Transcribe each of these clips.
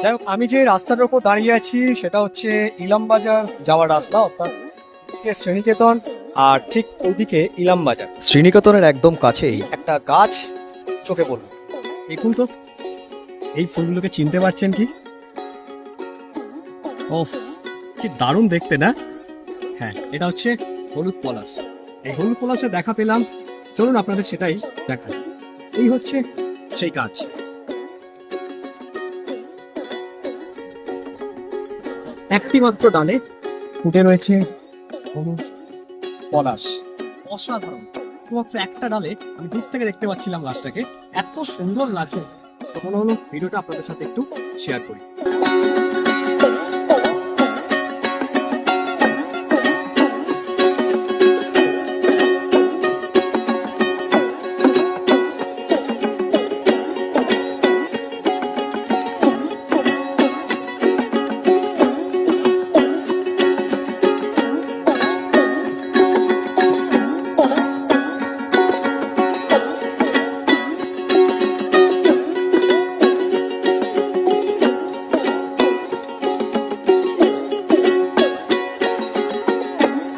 যাই হোক, আমি যে রাস্তাটার উপর দাঁড়িয়ে আছি সেটা হচ্ছে ইলামবাজার যাওয়ার রাস্তা, অর্থাৎ শ্রীনিকেতন আর ঠিক ওইদিকে ইলামবাজার। শ্রীনিকেতনের একদম কাছেই একটা গাছ চোখে পড়ল, এই ফুল তো, এই ফুলগুলোকে চিনতে পারছেন কি? ওফ, কি দারুণ দেখতে না? হ্যাঁ, এটা হচ্ছে হলুদ পলাশ। এই হলুদ পলাশে দেখা পেলাম, চলুন আপনাদের সেটাই দেখাই। এই হচ্ছে সেই গাছ। একটি মাত্র ডালে ফুটে রয়েছে হলুদ পলাশ, অসাধারণ। শুধুমাত্র একটা ডালে, আমি দূর থেকে দেখতে পাচ্ছিলাম গাছটাকে, এত সুন্দর লাগছে। তখন হলো ভিডিওটা আপনাদের সাথে একটু শেয়ার করি।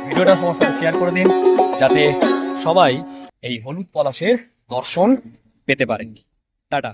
ভিডিওটা সবার সাথে শেয়ার করে দিন, যাতে সবাই এই হলুদ পলাশের দর্শন পেতে পারেন। টাটা।